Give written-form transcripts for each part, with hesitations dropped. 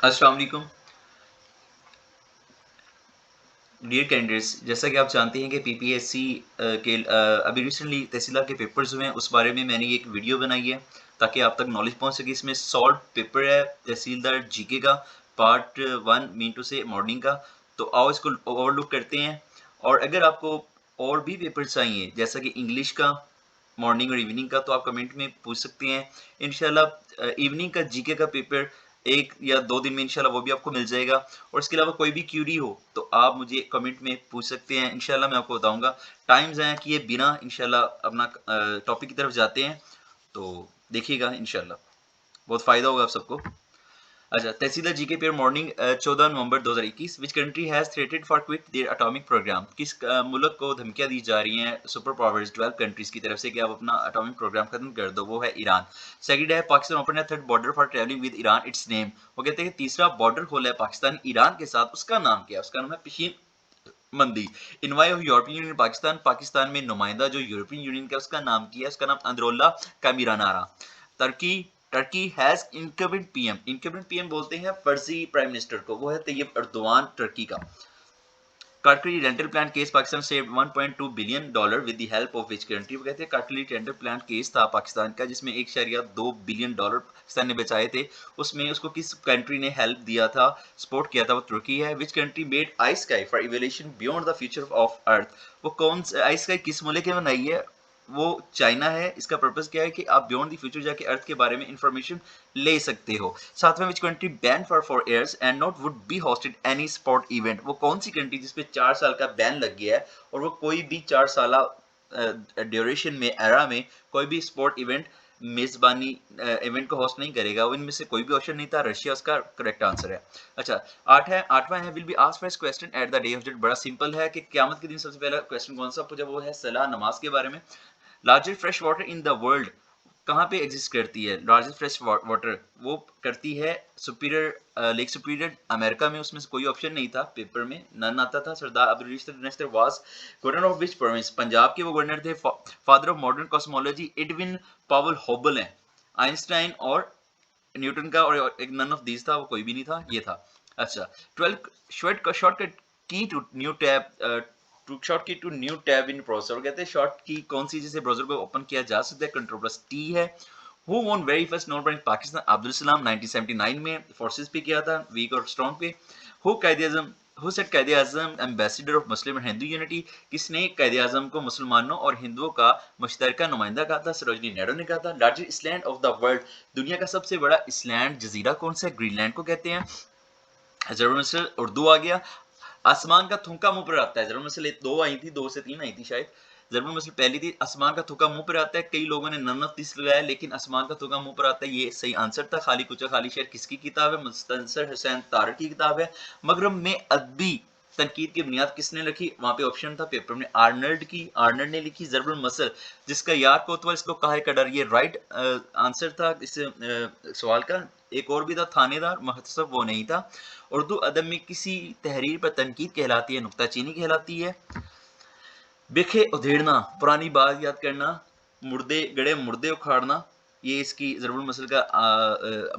अस्सलाम वालेकुम dear candidates. जैसा कि आप जानते हैं कि पीपीएससी के अभी रिसेंटली तहसीला के पेपर्स हुए हैं, उस बारे में मैंने एक वीडियो बनाई है ताकि आप तक नॉलेज पहुंच सके। इसमें सॉल्व पेपर है तहसीलदार जीके का, पार्ट 1 मीन टू से मॉर्निंग का। तो आओ इसको ओवरलुक करते हैं। और अगर आपको और भी पेपर चाहिए जैसा कि इंग्लिश का मॉर्निंग और इवनिंग का, तो आप कमेंट में पूछ सकते हैं। इंशाल्लाह इवनिंग का जीके का पेपर 1 या 2 दिन में इंशाल्लाह वो भी आपको मिल जाएगा। और इसके अलावा कोई भी क्यूरी हो तो आप मुझे कमेंट में पूछ सकते हैं, इंशाल्लाह मैं आपको बताऊंगा। टाइम ज़ाया किए बिना इंशाल्लाह अपना टॉपिक की तरफ जाते हैं, तो देखिएगा इंशाल्लाह बहुत फ़ायदा होगा आप सबको। अच्छा, tehsildar GK paper morning 14 November 2021। Which country has threatened for quit their atomic programme? किस मुल्क को धमकियां दी जा रही हैं सुपर पावर्स 12 कंट्रीज की तरफ से कि आप अपना एटॉमिक प्रोग्राम खत्म कर दो? वो है ईरान। सेकंड है पाकिस्तान ओपन है third border for travelling with Iran, it's name. वो कहते हैं कि तीसरा बॉर्डर खोला है पाकिस्तान ईरान के साथ, उसका नाम क्या है? उसका नाम है Pishin Mandi. Envoy of European Union Pakistan, Pakistan में नुमाइंदा जो यूरोपियन यूनियन का, उसका नाम किया है? उसका नाम Androulla Kaminara. Turkey Turkey has incumbent PM, incumbent PM बोलते हैं फर्जी प्राइम मिनिस्टर को, वो है तैयब अर्दोआन टर्की का। Karkey rental plan case Pakistan saved 1.2 billion dollar with the help of which country? वो कहते हैं कार्टली रेंटल प्लान केस था पाकिस्तान का जिसमें 1.2 बिलियन डॉलर पाकिस्तान ने बचाए थे। उसमें उसको किस कंट्री ने हेल्प दिया था, सपोर्ट किया था? वो तुर्की है। Which country made I sky for evolution beyond the future of earth? वो कौन सा आई स्काई किस मुल्क ने बनाई है? वो चाइना है। इसका पर्पस क्या है कि आप बियॉन्ड द फ्यूचर जाके अर्थ के बारे में इंफॉर्मेशन ले सकते हो। सातवें, which country ban for years and not would be hosted any sport event? वो कौन सी कंट्री जिसपे 4 साल का बैन लग गया है और वो कोई भी 4 साल ड्यूरेशन में एरा में कोई भी स्पोर्ट इवेंट मेजबानी इवेंट को होस्ट नहीं करेगा? वो इनमें से कोई भी ऑप्शन नहीं था, रशिया उसका करेक्ट आंसर है। अच्छा, आठवां है will be asked first question at the day of date. बड़ा सिंपल है कि क़यामत के दिन सबसे पहला क्वेश्चन कौन सा पूछा? वो है सलाह नमाज के बारे में। Largest fresh water in the world कहाँ पे एग्जिस्ट करती है? लार्जेस्ट फ्रेश वाटर वो करती है सुपीरियर लेक सुपीरियर अमेरिका में। उसमें से कोई ऑप्शन नहीं था, पेपर में नन आता था। Sardar Abdul was governor of which province? Punjab के वो गवर्नर थे। Father of modern cosmology Edwin Powell Hubble है। आइंस्टाइन और न्यूटन का और एक नन ऑफ दीज था, वो कोई भी नहीं था, ये था। अच्छा, 12 shortcut key to new tab to short key to new tab in browser. कहते हैं शॉर्ट की कौन सी जिसे ब्राउज़र को ओपन किया जा सकता है? कंट्रोल प्लस टी है। Who won very first Nobel prize Pakistan? Abdul Salam 1979 में फोर्सेस पे किया था, वीक और स्ट्रॉन्ग पे। हु कायदे आजम who said Quaid-e Azam ambassador of Muslim and Hindu unity? किसने कायदे आजम को मुसलमानों और हिंदुओं का मुश्तरका नुमाइंदा कहा था? सरोजनी नेहरू ने कहा था। Largest island of the world, दुनिया का सबसे बड़ा इसलैंड जजीरा कौन सा है? ग्रीनलैंड को कहते हैं। जर्मन से उर्दू आ गया। आसमान का थूका मुंह पर आता है। जर्मन मसल 2 आई थी, 2 से 3 आई थी शायद। जर्मन मसल पहली थी। आसमान का थूका मुंह पर आता है, कई लोगों ने नन ऑफ दिस लगाया, लेकिन आसमान का थूका मुंह पर आता है ये सही आंसर था। खाली कुचा खाली शेर किसकी किताब है? मुस्तनसर हुसैन तारक की किताब है। मगरब में अदबी तनकीद की बुनियाद किसने रखी? वहां पे ऑप्शन था पेपर में, आर्नल्ड की, आर्नल्ड ने लिखी। जरबुल मसल जिसका यार कोतवाल इसको कहा का डर, ये राइट आंसर था इस सवाल का। एक और भी था थानेदार महतसब, वो नहीं था। उर्दू अदब में किसी तहरीर पर तनकीद कहलाती है? नुक्ताचीनी कहलाती है। बिखे उधेड़ना, पुरानी बात याद करना, मुर्दे गड़े मुर्दे उखाड़ना, ये इसकी ज़रूर मसल का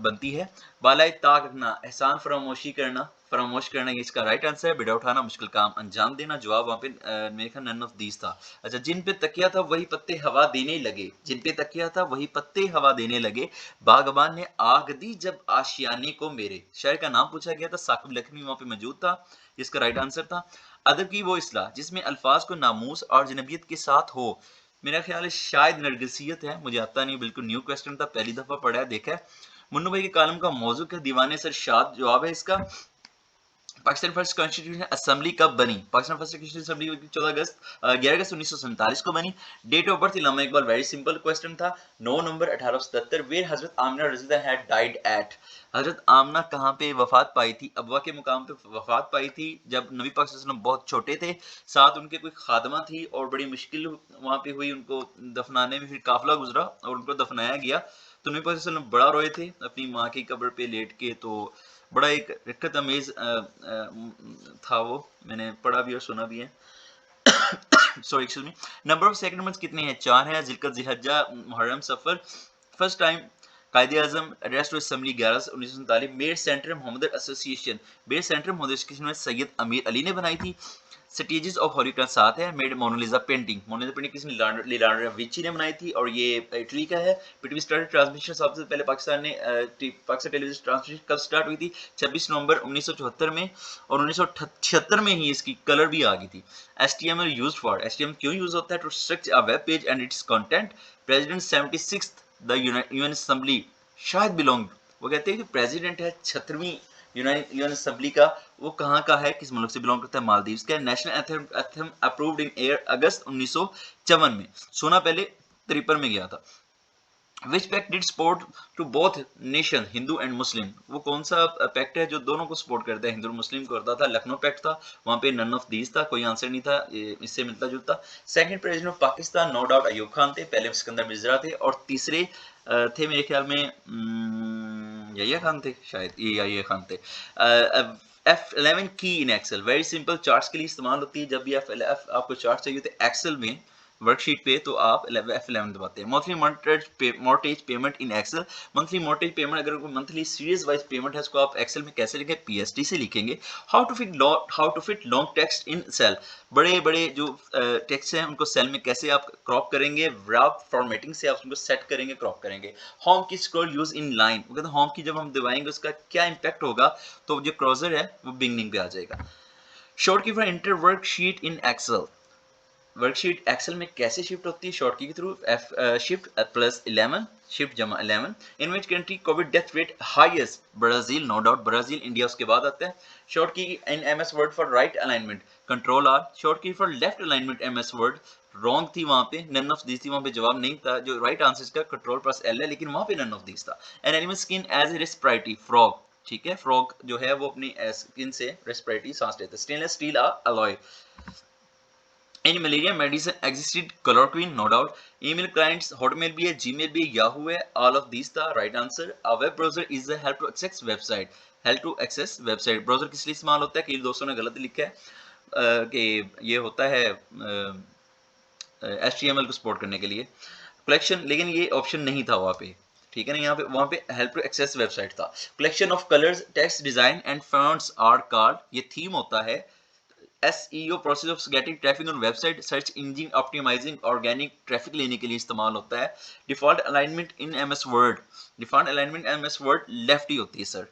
बनती है। बालाए ताक रखना, एहसान फरामोशी करना, फरामोश करना, ये इसका राइट आंसर है। बिड़ा उठाना, मुश्किल काम अंजाम देना। जवाब वहाँ पे मेरे ख्याल नन ऑफ दीज था। अच्छा, जिन पे तकिया था वही पत्ते हवा देने लगे, जिन पे तकिया था वही पत्ते हवा देने लगे, बागबान ने आग दी जब आशियाने को मेरे। शायर का नाम पूछा गया था, साकिब लखनवी वहाँ पे मौजूद था, जिसका राइट आंसर था। अदब की वो इस्लाह जिसमें अल्फाज को नामूस और जनबियत के साथ हो, मेरा ख्याल है शायद नरगिसियत है, मुझे आता नहीं, बिल्कुल न्यू क्वेश्चन था, पहली दफा पढ़ा है, देखा है। मुन्नू भाई के कालम का मौजू क्या? दीवाने सर शाद। जवाब है इसका। पाकिस्तान फर्स्ट कॉन्स्टिट्यूशन असेंबली कब बनी? पाकिस्तान फर्स्ट कॉन्स्टिट्यूशन असेंबली 11 अगस्त 1947 को बनी। Date of birth Allama Iqbal, very simple question था, 9 नवंबर 1877। वेयर हजरत आमना रज़ियल्लाहु अन्हा हैड डाइड एट? हजरत आमना कहाँ पे वफात पाई थी? अबवा के मुकाम पे वफात पाई थी जब नबी पाक सल्लल्लाहु अलैहि वसल्लम बहुत छोटे थे। साथ उनके कोई खादमा थी और बड़ी मुश्किल वहाँ पे हुई उनको दफनाने में, फिर काफिला गुजरा और उनको दफनाया गया। तो नबी पाक सल्लल्लाहु अलैहि वसल्लम बड़ा रोए थे अपनी माँ की कब्र पे लेट के, तो बड़ा एक रिक्कत अमेज था वो, मैंने पढ़ा भी और सुना भी है। Sorry excuse me. Number of sacred months कितने हैं? 4 हैं, Zilqad, Zilhajja, Muharram, Safar. First time Quaid-e Azam address to assembly 11/1949, mayor centre Mohammedan association, mayor centre Mohammedan association में सैयद अमीर अली ने बनाई थी। स्टेजेस ऑफ हॉली क्रॉस साथ है। Made Mona Lisa painting, Mona Lisa painting किसने, लियोनार्डो विंची ने बनाई थी और ये इटली का है। पीटीवी स्टार्टेड ट्रांसमिशन, सबसे पहले पाकिस्तान ने पाकिस्तान टेलीविजन ट्रांसमिशन कब स्टार्ट हुई थी, 26 नवंबर 1974 में, और 1976 में ही इसकी कलर भी आ गई थी। HTML यूज्ड फॉर, HTML क्यों यूज होता है, to structure a web page and its content. President 76th the UN assembly शायद बिलोंग, वो कहते हैं कि प्रेसिडेंट है 76वीं यूएन असेंबली का, वो कहाँ का है, किस मुल्क से बिलोंग करता है, मालदीव्स का। नेशनल एंथम अप्रूव्ड इन एयर अगस्त 1954 में, सोना पहले 53 में गया था। Which pact did support to both nation, Hindu and Muslim, वो कौन सा पैक्ट है जो दोनों को सपोर्ट करता है, हिंदू और मुस्लिम को करता था, लखनऊ पैक्ट था, वहां पे नन ऑफ दीज था, कोई आंसर नहीं था इससे मिलता जुलता। Second president of Pakistan no doubt Ayub Khan थे, पहले सिकंदर मिर्जा थे, और तीसरे थे मेरे ख्याल में यहिया खान थे, शायद ये यहिया खान थे। F11 key in Excel, very simple, charts के लिए इस्तेमाल होती है। जब भी आपको चार्ट चाहिए तो एक्सेल में वर्कशीट पे तो आप F11 दबाते हैं। Monthly mortgage payment in Excel, monthly mortgage payment, अगर कोई मंथली सीरीज वाइज पेमेंट है उसको आप एक्सेल में कैसे लिखेंगे, PST से लिखेंगे। How to fit long text in cell, बड़े बड़े जो टेक्स्ट हैं उनको सेल में कैसे आप क्रॉप करेंगे, व्रैप फॉर्मेटिंग से आप उनको सेट करेंगे, क्रॉप करेंगे। होम की स्क्रॉल यूज इन लाइन, वो कहते हैं होम की जब हम दबाएंगे उसका क्या इंपैक्ट होगा, तो जो क्रॉजर है वो बिगनिंग पे आ जाएगा। Short key for inter worksheet in Excel, worksheet Excel में कैसे शिफ्ट होती है, short key through shift +11, shift +11। In which country Covid death rate highest, Brazil, no doubt Brazil, India उसके बाद आता है। Short key in MS Word for right alignment, Ctrl+R। Short key for left alignment MS Word wrong थी, वहां पे none of this थी, वहां पे जवाब नहीं था, जो राइट आंसर इसका Ctrl+L है, लेकिन वहां पे नन ऑफ दिस था। An animal skin as a respiratory, frog, ठीक है, फ्रॉग जो है वो अपनी स्किन से रेस्पिरेटरी सांस लेता है। Stainless steel alloy, in malaria medicine existed, chloroquine, no doubt. Email clients Hotmail भी है, जीमेल भी है, याहू है, ऑल ऑफ दीस था right answer. A web browser is a help to access website, help to access website, browser किस लिए इस्तेमाल होता है, कई दोस्तों ने गलत लिखा है कि ये होता है HTML को सपोर्ट करने के लिए, कलेक्शन, लेकिन ये ऑप्शन नहीं था वहाँ पे, ठीक है ना, यहाँ पे वहाँ पे हेल्प टू एक्सेस वेबसाइट था। Collection of colours, text design and fonts are called, ये थीम होता है। SEO process of getting traffic on website, search engine optimizing, organic traffic लेने के लिए इस्तेमाल होता है। Default alignment in MS word, default alignment MS word left ही होती है sir.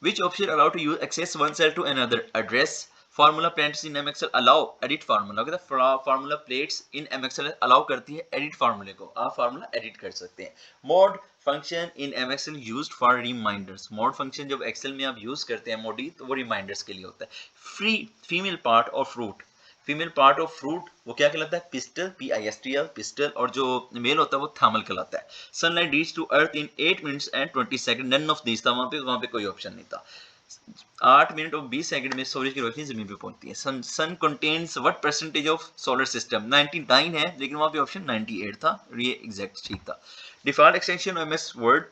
Which option allow to use access one cell to another, address, formula plates in MXL allow edit formula, कहता है formula plates in MXL allow करती है edit formula को, आप formula edit कर सकते हैं। Mod function in MXL used for reminders, mod function जब Excel में आप use करते हैं modi तो वो reminders के लिए होता है। Free female part of fruit, female part of fruit वो क्या कहलाता है, पिस्टल, PISTL, पिस्टल, और जो मेल होता है वो थामल कहलाता है। Sunlight reach to earth in 8 minutes and 20 second, none of this था, वहां पे कोई ऑप्शन नहीं था। 8 मिनट और 20 सेकंड में सूरज की रोशनी जमीन पे पहुंचती है। Sun contains what percentage of solar system, 99 है, लेकिन वहां पे ऑप्शन 98 था, ये एग्जैक्ट ठीक था। Default extension MS Word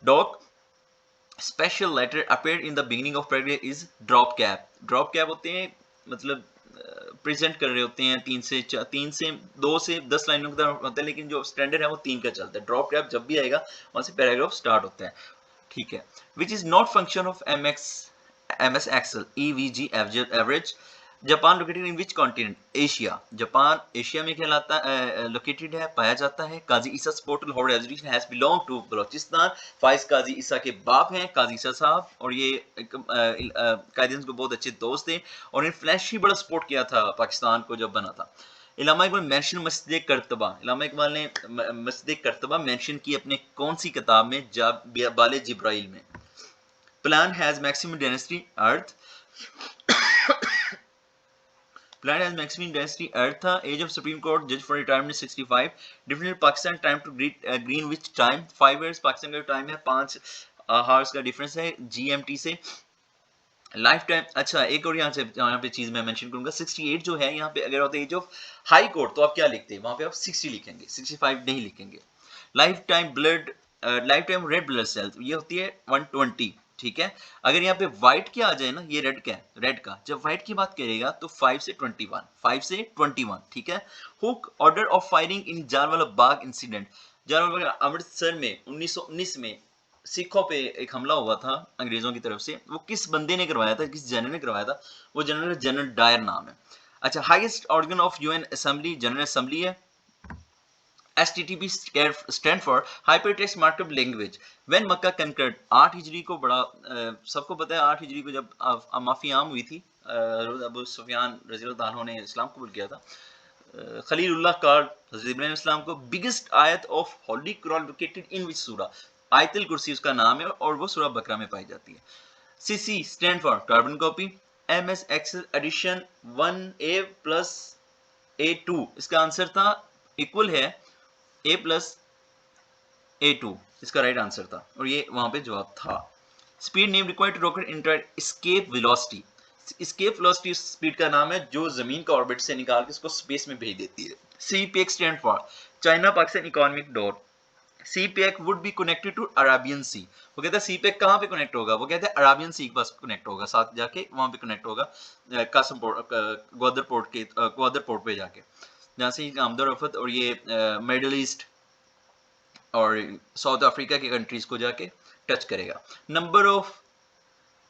doc, special letter appeared in the beginning of paragraph is drop cap, drop cap होते हैं मतलब प्रेजेंट कर रहे होते हैं 3 से 2 से 10 लाइनों का होता है, लेकिन जो स्टैंडर्ड है वो 3 का चलता है। ड्रॉप कैप जब भी आएगा वहां से पैराग्राफ स्टार्ट होता है, ठीक है। Which is not function of MS Excel, EVG average. Japan located in which continent, Asia, Japan Asia में कहलाता लोकेटेड है, पाया जाता है। काजी ईसा पोर्टल हॉर resolution has belong to Balochistan, Faiz Qazi Isa के बाप हैं काजी ईसा साहब, और ये कायदीन को बहुत अच्छे दोस्त थे, और इन फ्लैश ही बड़ा सपोर्ट किया था पाकिस्तान को जब बना था। इलामा इकबाल मेंशन मस्जिद करतबा, इलामा इकबाल ने मस्जिद करतबा मेंशन की अपने कौन सी किताब में, बाले जिब्राइल में। Planet has maximum density earth, planet has maximum density earth था। एज ऑफ सुप्रीम कोर्ट जज for retirement 65। Different Pakistan time to Greenwich time, 5 years Pakistan का टाइम है, 5 हावर्स का डिफरेंस है GMT से। लाइफ टाइम, अच्छा एक और यहाँ पे चीज मैं मेंशन करूंगा, 68 जो है यहाँ पे अगर होता है एज ऑफ हाई कोर्ट तो आप क्या लिखते हैं, वहां पे आप 60 लिखेंगे, 65 नहीं लिखेंगे। Life time blood, life time red blood cells ये होती है 120, ठीक है। अगर यहाँ पे व्हाइट क्या आ जाए ना, ये रेड क्या है, रेड का, जब व्हाइट की बात करेगा तो 5 से 21, 5 से 21, ठीक है। Hook order of firing in Jallianwala Bagh incident, जानवर अमृतसर में 1919 में सिखों पे एक हमला हुआ था अंग्रेजों की तरफ से, वो किस बंदे ने करवाया था, किस जनरल ने करवाया था? वो जनरल डायर नाम है। अच्छा, highest organ of UN assembly general assembly है। HTTP stand for Hypertext Markup Language. When Makkah conquered 8 हिजरी को बड़ा सबको पता है 8 हिजरी को जब माफी आम हुई थी, अबू सुफियान रज़ियल्लाहु अन्हु ने इस्लाम कबूल किया था। खलीलुल्लाह कार्ड हज़रत इब्राहीम इस्लाम को बिगेस्ट आयत of holy Quran located in which सूरा, आयतुल कुर्सी उसका नाम है और वो सूरा बकरा में पाई जाती है। CC stand for carbon copy. MS Excel addition 1A plus A2, इसका आंसर था इक्वल है A प्लस A2, इसका राइट आंसर था और ये वहां पे जवाब था। Speed name required to rocket enter escape velocity, escape velocity speed का नाम है जो जमीन का ऑर्बिट से निकाल के इसको स्पेस में भेज देती है। CPEC stand for China Pakistan economic corridor. CPEC would be connected to Arabian sea, वो कहता है CPEC कहाँ पे कनेक्ट होगा, वो कहता है अराबियन सी के पास कनेक्ट होगा, साथ जाके वहां पे कनेक्ट होगा कासम पोर्ट, ग्वादर पोर्ट पे जाके, जहाँ से आमद रफत और ये मिडल ईस्ट और साउथ अफ्रीका की कंट्रीज को जाके टच करेगा। Number of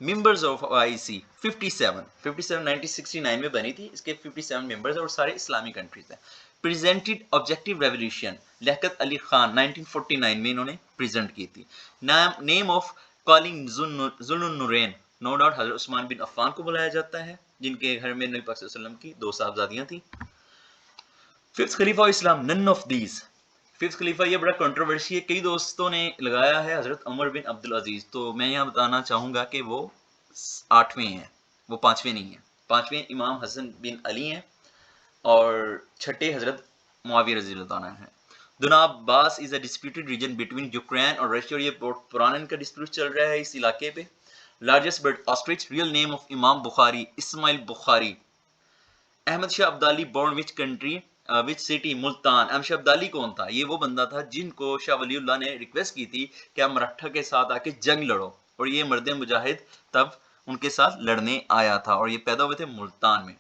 members of OIC 57, 1969 में बनी थी, इसके 57 मेंबर्स और सारे इस्लामी कंट्रीज हैं। Presented objective revolution Liaquat Ali Khan 1949 में इन्होंने प्रेजेंट की थी। Name of calling Zulnurain, no doubt Hazrat Usman बिन अफ़ान को बुलाया जाता है, जिनके घर में नबी पाक सल्लल्लाहु अलैहि वसल्लम की 2 साहबजादियां थी। फिफ्थ खलीफा इस्लाम, नन ऑफ दीज। फिफ्थ खलीफा ये बड़ा कंट्रोवर्सी है, कई दोस्तों ने लगाया है हजरत उमर बिन अब्दुल अजीज, तो मैं यहाँ बताना चाहूंगा कि वो 8वें हैं, वो 5वें नहीं है। 5वें इमाम हसन बिन अली हैं और छठे हजरत मुआविया रज़ियल्लाहु अन्हु हैं। दुनाब बास is a disputed region between Ukraine और रशिया, और ये पुराना इनका डिस्प्यूट चल रहा है इस इलाके पे। Largest bird ostrich, real name of Imam Bukhari Ismail Bukhari. Ahmad Shah Abdali born which country, which city, Multan. Ahmad Shah Abdali कौन था? ये वो बंदा था जिनको शाह वलीउल्लाह ने रिक्वेस्ट की थी कि आप मराठा के साथ आके जंग लड़ो, और ये मर्द मुजाहिद तब उनके साथ लड़ने आया था और ये पैदा हुए थे मुल्तान में।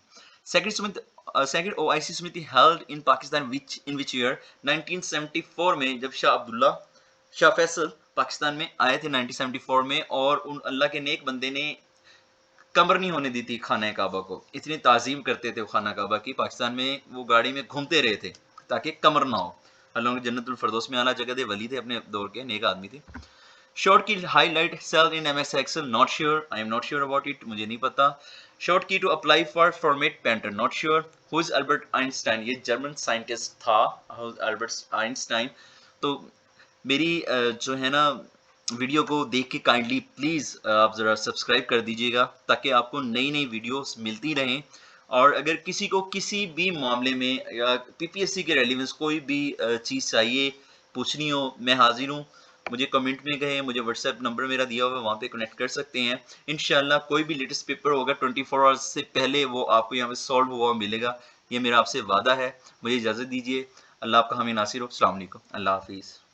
सेकंड OIC समिति held in Pakistan in which year 1974 में, जब शाह फैसल पाकिस्तान में आए थे 1974 में, और उन अल्लाह के नेक बंदे ने कमर नहीं होने दी थी खाना काबा को, इतनी ताजीम करते थे वो खाना काबा की। पाकिस्तान में वो गाड़ी में घूमते रहे थे ताकि कमर ना हो। अल्लाह ने जन्नतुल फरदौस में आला जगह दे, वली थे अपने दौर के, नेक आदमी थे। Short key highlight cell in MS Excel, not sure, I am not sure about it, मुझे नहीं पता। Short key to apply for format painter, not sure. Who is Albert Einstein, ये जर्मन साइंटिस्ट था अल्बर्ट आइंस्टाइन। तो मेरी जो है ना वीडियो को देख के काइंडली प्लीज़ आप ज़रा सब्सक्राइब कर दीजिएगा ताकि आपको नई नई वीडियोस मिलती रहें। और अगर किसी को किसी भी मामले में या PPSC के रेलिवेंस कोई भी चीज़ चाहिए, पूछनी हो, मैं हाजिर हूँ। मुझे कमेंट में कहें, मुझे व्हाट्सएप नंबर मेरा दिया हुआ है, वहाँ पे कनेक्ट कर सकते हैं। इंशाल्लाह कोई भी लेटेस्ट पेपर होगा 24 आवर्स से पहले वो आपको यहाँ पे सॉल्व हुआ मिलेगा, ये मेरा आपसे वादा है। मुझे इजाज़त दीजिए। अल्लाह आपका हमें नासिर हो। अस्सलाम वालेकुम, अल्लाह हाफिज़।